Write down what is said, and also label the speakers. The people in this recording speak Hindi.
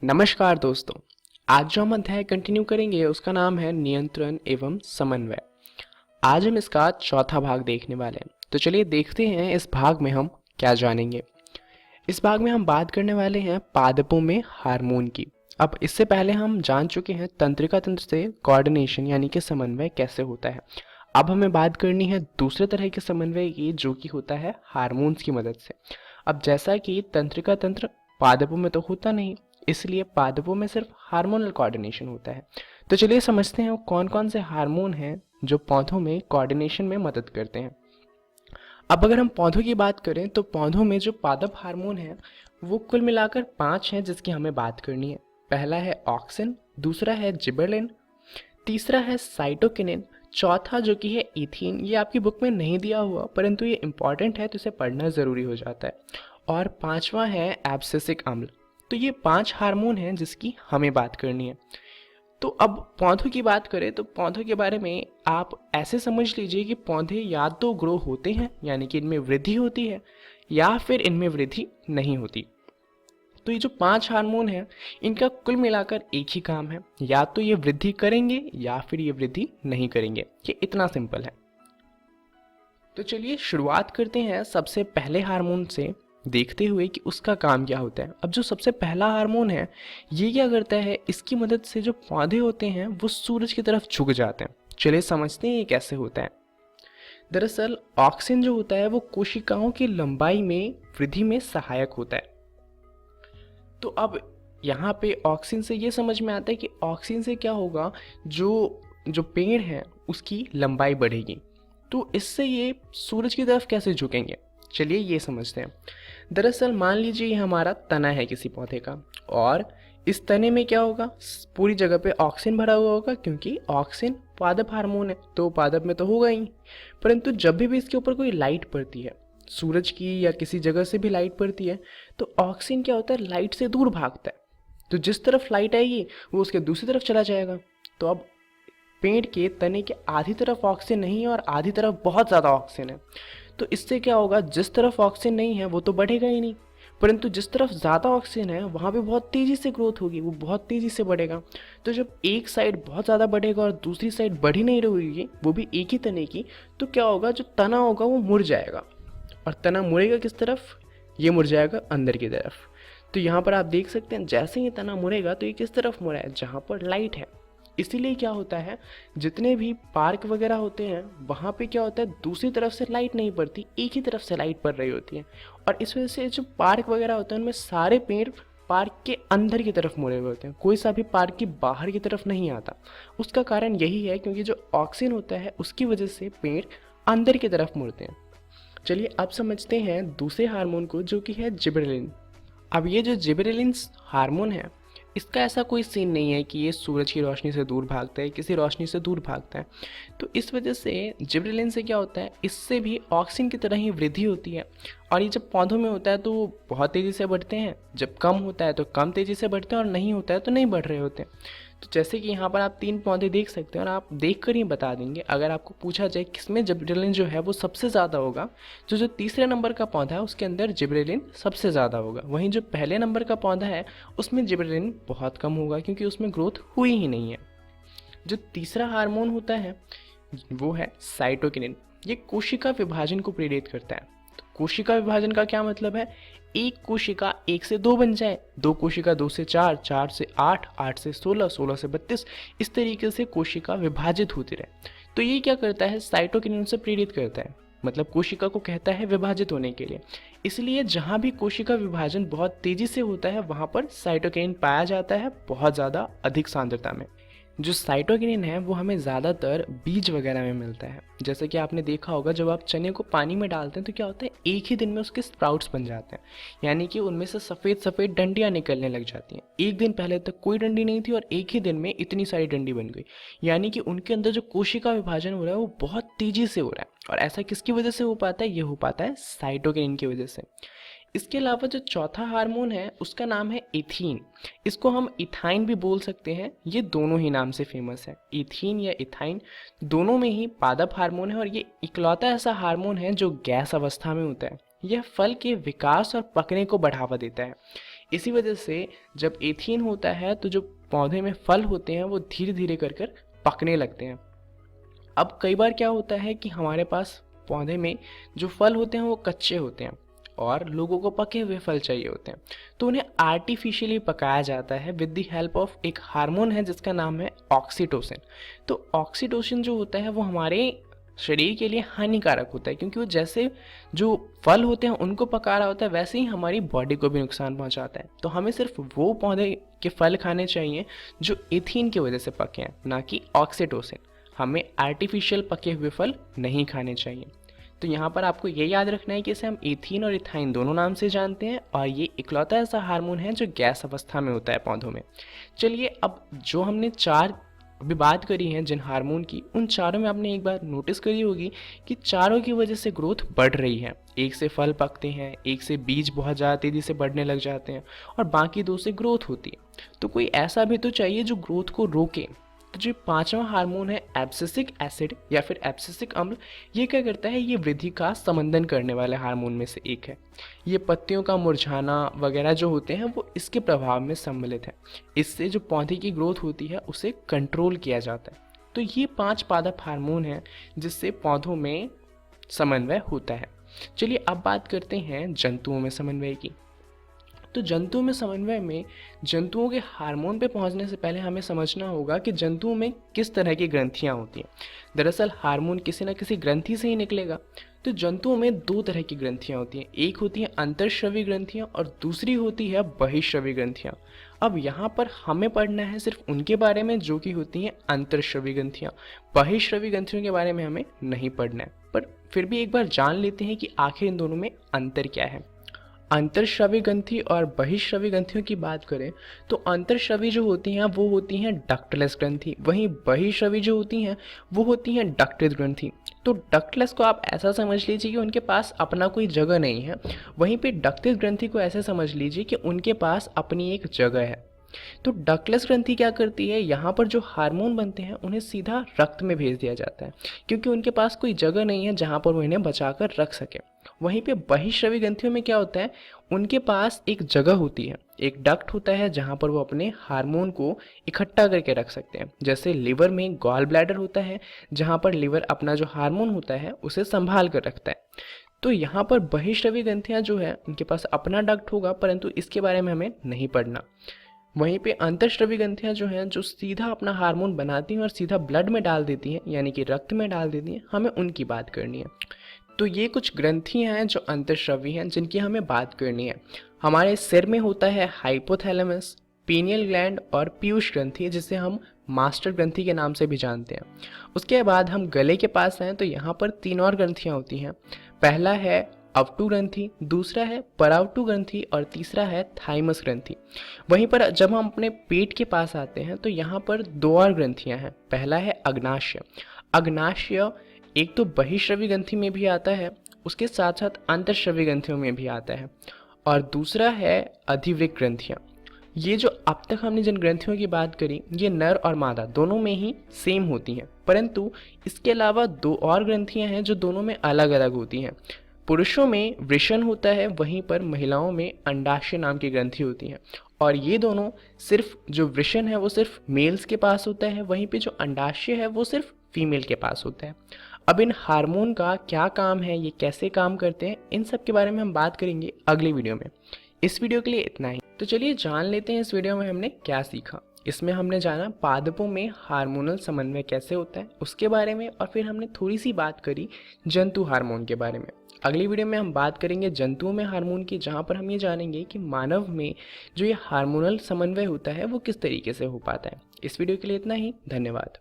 Speaker 1: नमस्कार दोस्तों। आज जो हम अध्याय कंटिन्यू करेंगे उसका नाम है नियंत्रण एवं समन्वय। आज हम इसका चौथा भाग देखने वाले हैं। तो चलिए देखते हैं इस भाग में हम क्या जानेंगे। इस भाग में हम बात करने वाले हैं पादपों में हार्मोन की। अब इससे पहले हम जान चुके हैं तंत्रिका तंत्र से कोऑर्डिनेशन यानी कि समन्वय कैसे होता है। अब हमें बात करनी है दूसरे तरह के समन्वय की, जो कि होता है हार्मोन्स की मदद से। अब जैसा कि तंत्रिका तंत्र पादपों में तो होता नहीं, इसलिए पादपों में सिर्फ हार्मोनल कोऑर्डिनेशन होता है। तो चलिए समझते हैं वो कौन कौन से हार्मोन हैं जो पौधों में कोऑर्डिनेशन में मदद करते हैं। अब अगर हम पौधों की बात करें तो पौधों में जो पादप हार्मोन है वो कुल मिलाकर 5 हैं जिसकी हमें बात करनी है। पहला है ऑक्सिन, दूसरा है जिबरेलिन, तीसरा है साइटोकिनिन, चौथा जो कि है इथीन। ये आपकी बुक में नहीं दिया हुआ परंतु ये इंपॉर्टेंट है तो इसे पढ़ना ज़रूरी हो जाता है। और पांचवा है एब्सिसिक अम्ल। तो ये 5 हार्मोन हैं जिसकी हमें बात करनी है। तो अब पौधों की बात करें तो पौधों के बारे में आप ऐसे समझ लीजिए कि पौधे या तो ग्रो होते हैं यानी कि इनमें वृद्धि होती है, या फिर इनमें वृद्धि नहीं होती। तो ये जो 5 हार्मोन हैं इनका कुल मिलाकर एक ही काम है, या तो ये वृद्धि करेंगे या फिर ये वृद्धि नहीं करेंगे। ये इतना सिंपल है। तो चलिए शुरुआत करते हैं सबसे पहले हार्मोन से, देखते हुए कि उसका काम क्या होता है। अब जो सबसे पहला हार्मोन है ये क्या करता है, इसकी मदद से जो पौधे होते हैं वो सूरज की तरफ झुक जाते हैं। चलिए समझते हैं ये कैसे होता है। दरअसल ऑक्सीजन जो होता है वो कोशिकाओं की लंबाई में वृद्धि में सहायक होता है। तो अब यहाँ पे ऑक्सीजन से ये समझ में आता है कि ऑक्सीजन से क्या होगा, जो जो पेड़ है उसकी लंबाई बढ़ेगी। तो इससे ये सूरज की तरफ कैसे झुकेंगे, चलिए ये समझते हैं। दरअसल मान लीजिए ये हमारा तना है किसी पौधे का, और इस तने में क्या होगा, पूरी जगह पे ऑक्सीजन भरा हुआ होगा, क्योंकि ऑक्सीजन पादप हार्मोन है तो पादप में तो होगा ही। परंतु जब भी इसके ऊपर कोई लाइट पड़ती है, सूरज की या किसी जगह से भी लाइट पड़ती है, तो ऑक्सीजन क्या होता है, लाइट से दूर भागता है। तो जिस तरफ लाइट आएगी वो उसके दूसरी तरफ चला जाएगा। तो अब पेड़ के तने के आधी तरफ ऑक्सीजन नहीं है और आधी तरफ बहुत ज़्यादा ऑक्सीजन है। तो इससे क्या होगा, जिस तरफ ऑक्सीजन नहीं है वो तो बढ़ेगा ही नहीं, परंतु जिस तरफ ज़्यादा ऑक्सीजन है वहाँ पे बहुत तेज़ी से ग्रोथ होगी, वो बहुत तेज़ी से बढ़ेगा। तो जब एक साइड बहुत ज़्यादा बढ़ेगा और दूसरी साइड बढ़ ही नहीं रहेगी, वो भी एक ही तने की, तो क्या होगा, जो तना होगा वो मुड़ जाएगा। और तना मुड़ेगा किस तरफ, ये मुड़ जाएगा अंदर की तरफ। तो यहाँ पर आप देख सकते हैं जैसे ही तना मुड़ेगा तो ये किस तरफ मुड़ा है, जहाँ पर लाइट है। इसीलिए क्या होता है, जितने भी पार्क वगैरह होते हैं वहाँ पे क्या होता है, दूसरी तरफ से लाइट नहीं पड़ती, एक ही तरफ से लाइट पड़ रही होती है। और इस वजह से जो पार्क वगैरह होते हैं उनमें सारे पेड़ पार्क के अंदर की तरफ मुड़े हुए होते हैं, कोई सा भी पार्क की बाहर की तरफ नहीं आता। उसका कारण यही है क्योंकि जो ऑक्सीजन होता है उसकी वजह से पेड़ अंदर की तरफ मुड़ते हैं। चलिए अब समझते हैं दूसरे हार्मोन को, जो कि है जिबरेलिन। अब ये जो जिबरेलिन हार्मोन है इसका ऐसा कोई सीन नहीं है कि ये सूरज की रोशनी से दूर भागता है, किसी रोशनी से दूर भागता है। तो इस वजह से जिबरेलिन से क्या होता है, इससे भी ऑक्सीजन की तरह ही वृद्धि होती है। और ये जब पौधों में होता है तो वो बहुत तेज़ी से बढ़ते हैं, जब कम होता है तो कम तेज़ी से बढ़ते हैं, और नहीं होता है तो नहीं बढ़ रहे होते। तो जैसे कि यहाँ पर आप 3 पौधे देख सकते हैं और आप देख कर ही बता देंगे। अगर आपको पूछा जाए किसमें जिबरेलिन जो है वो सबसे ज़्यादा होगा, तो जो तीसरे नंबर का पौधा है उसके अंदर जिबरेलिन सबसे ज़्यादा होगा। वहीं जो पहले नंबर का पौधा है उसमें जिबरेलिन बहुत कम होगा, क्योंकि उसमें ग्रोथ हुई ही नहीं है। जो तीसरा हार्मोन होता है वो है साइटोकिनिन। ये कोशिका विभाजन को प्रेरित करता है। तो कोशिका विभाजन का क्या मतलब है, एक कोशिका 1 से 2 बन जाए, 2 कोशिका 2 से 4, 4 से 8, 8 से 16, 16 से 32, इस तरीके से कोशिका विभाजित होती रहे। तो ये क्या करता है, साइटोकिनिन से प्रेरित करता है, मतलब कोशिका को कहता है विभाजित होने के लिए। इसलिए जहाँ भी कोशिका विभाजन बहुत तेजी से होता है वहाँ पर साइटोकिनिन पाया जाता है, बहुत ज़्यादा अधिक सांद्रता में। जो साइटोकिनिन है वो हमें ज़्यादातर बीज वगैरह में मिलता है। जैसे कि आपने देखा होगा जब आप चने को पानी में डालते हैं तो क्या होता है, एक ही दिन में उसके स्प्राउट्स बन जाते हैं, यानी कि उनमें से सफ़ेद सफ़ेद डंडियाँ निकलने लग जाती हैं। एक दिन पहले तक कोई डंडी नहीं थी और एक ही दिन में इतनी सारी डंडी बन गई, यानी कि उनके अंदर जो कोशिका विभाजन हो रहा है वो बहुत तेज़ी से हो रहा है। और ऐसा किसकी वजह से हो पाता है, ये हो पाता है साइटोकिनिन की वजह से। इसके अलावा जो चौथा हार्मोन है उसका नाम है इथीन। इसको हम इथाइन भी बोल सकते हैं, ये दोनों ही नाम से फेमस है। इथीन या इथाइन दोनों में ही पादप हार्मोन है, और ये इकलौता ऐसा हार्मोन है जो गैस अवस्था में होता है। यह फल के विकास और पकने को बढ़ावा देता है। इसी वजह से जब एथीन होता है तो जो पौधे में फल होते हैं वो धीरे धीरे कर कर पकने लगते हैं। अब कई बार क्या होता है कि हमारे पास पौधे में जो फल होते हैं वो कच्चे होते हैं और लोगों को पके हुए फल चाहिए होते हैं, तो उन्हें आर्टिफिशियली पकाया जाता है विद द हेल्प ऑफ एक हार्मोन है जिसका नाम है ऑक्सीटोसिन। तो ऑक्सीटोसिन जो होता है वो हमारे शरीर के लिए हानिकारक होता है, क्योंकि वो जैसे जो फल होते हैं उनको पका रहा होता है वैसे ही हमारी बॉडी को भी नुकसान पहुंचाता है। तो हमें सिर्फ वो पौधे के फल खाने चाहिए जो एथीन की वजह से पके हैं, ना कि ऑक्सीटोसिन। हमें आर्टिफिशियल पके हुए फल नहीं खाने चाहिए। तो यहाँ पर आपको ये याद रखना है कि इसे हम एथीन और इथाइन दोनों नाम से जानते हैं और ये इकलौता ऐसा हार्मोन है जो गैस अवस्था में होता है पौधों में। चलिए, अब जो हमने चार अभी बात करी है जिन हार्मोन की, उन चारों में आपने एक बार नोटिस करी होगी कि चारों की वजह से ग्रोथ बढ़ रही है। एक से फल पकते हैं, एक से बीज बहुत ज़्यादा तेज़ी से बढ़ने लग जाते हैं और बाकी दो से ग्रोथ होती है। तो कोई ऐसा भी तो चाहिए जो ग्रोथ को रोके। तो जो पांचवा हार्मोन है एब्सिसिक एसिड या फिर एब्सिसिक अम्ल, ये क्या करता है, ये वृद्धि का समंदन करने वाले हार्मोन में से एक है। ये पत्तियों का मुरझाना वगैरह जो होते हैं वो इसके प्रभाव में सम्मिलित है। इससे जो पौधे की ग्रोथ होती है उसे कंट्रोल किया जाता है। तो ये 5 पादप हार्मोन हैं जिससे पौधों में समन्वय होता है। चलिए अब बात करते हैं जंतुओं में समन्वय की। तो जंतुओं में समन्वय में जंतुओं के हार्मोन पे पहुंचने से पहले हमें समझना होगा कि जंतुओं में किस तरह की ग्रंथियां होती हैं। दरअसल हार्मोन किसी न किसी ग्रंथि से ही निकलेगा। तो जंतुओं में 2 तरह की ग्रंथियां होती हैं, एक होती हैं अंतरश्रवी ग्रंथियां और दूसरी होती है बहिश्रवी ग्रंथियां। अब यहाँ पर हमें पढ़ना है सिर्फ उनके बारे में जो कि होती हैं अंतरश्रवी ग्रंथियां। बहिश्रवी ग्रंथियों के बारे में हमें नहीं पढ़ना है, पर फिर भी एक बार जान लेते हैं कि आखिर इन दोनों में अंतर क्या है। अंतरश्रवी ग्रंथि और बहिश्रवी ग्रंथियों की बात करें तो अंतरश्रवी जो होती हैं वो होती हैं डक्टलेस ग्रंथि, वहीं बहिश्रवी जो होती हैं वो होती हैं डक्टेड ग्रंथि। तो डक्टलेस को आप ऐसा समझ लीजिए कि उनके पास अपना कोई जगह नहीं है, वहीं पे डक्टेड ग्रंथि को ऐसे समझ लीजिए कि उनके पास अपनी एक जगह है। तो डक्टलेस ग्रंथि क्या करती है, यहाँ पर जो हार्मोन बनते हैं उन्हें सीधा रक्त में भेज दिया जाता है, क्योंकि उनके पास कोई जगह नहीं है जहाँ पर वो इन्हें बचा कर रख सके। वहीं पे बहिश्रवी ग्रंथियों में क्या होता है, उनके पास एक जगह होती है, एक डक्ट होता है जहाँ पर वो अपने हार्मोन को इकट्ठा करके रख सकते हैं। जैसे लिवर में गॉल ब्लैडर होता है जहाँ पर लिवर अपना जो हार्मोन होता है उसे संभाल कर रखता है। तो यहाँ पर बहिश्रवी ग्रंथियाँ जो है उनके पास अपना डक्ट होगा, परंतु इसके बारे में हमें नहीं पढ़ना। वहीं पे अंतरश्रवी ग्रंथियाँ जो हैं जो सीधा अपना हार्मोन बनाती हैं और सीधा ब्लड में डाल देती हैं, यानी कि रक्त में डाल देती हैं, हमें उनकी बात करनी है। तो ये कुछ ग्रंथियाँ हैं जो अंतरश्रवी हैं जिनकी हमें बात करनी है। हमारे सिर में होता है हाइपोथैलेमस, पीनियल ग्लैंड और पीयूष ग्रंथि जिसे हम मास्टर ग्रंथि के नाम से भी जानते हैं। उसके बाद हम गले के पास हैं तो यहाँ पर 3 और ग्रंथियाँ होती हैं। पहला है अवटु ग्रंथि, दूसरा है परावटु ग्रंथि और तीसरा है थाइमस ग्रंथि। वहीं पर जब हम अपने पेट के पास आते हैं तो यहाँ पर 2 और ग्रंथियाँ हैं। पहला है अग्नाशय। अग्नाशय एक तो बहिश्रवी ग्रंथि में भी आता है, उसके साथ साथ अंतरश्रवी ग्रंथियों में भी आता है, और दूसरा है अधिवृक्क ग्रंथियाँ। ये जो अब तक हमने जिन ग्रंथियों की बात करी ये नर और मादा दोनों में ही सेम होती हैं, परंतु इसके अलावा 2 और ग्रंथियाँ हैं जो दोनों में अलग अलग होती हैं। पुरुषों में वृषण होता है, वहीं पर महिलाओं में अंडाशय नाम की ग्रंथि होती है, और ये दोनों सिर्फ जो वृषण है वो सिर्फ मेल्स के पास होता है, वहीं पे जो अंडाशय है वो सिर्फ फीमेल के पास होता है। अब इन हार्मोन का क्या काम है, ये कैसे काम करते हैं, इन सब के बारे में हम बात करेंगे अगली वीडियो में। इस वीडियो के लिए इतना ही। तो चलिए जान लेते हैं इस वीडियो में हमने क्या सीखा। इसमें हमने जाना पादपों में हार्मोनल समन्वय कैसे होता है उसके बारे में, और फिर हमने थोड़ी सी बात करी जंतु हार्मोन के बारे में। अगली वीडियो में हम बात करेंगे जंतुओं में हार्मोन की, जहाँ पर हम ये जानेंगे कि मानव में जो ये हार्मोनल समन्वय होता है वो किस तरीके से हो पाता है। इस वीडियो के लिए इतना ही। धन्यवाद।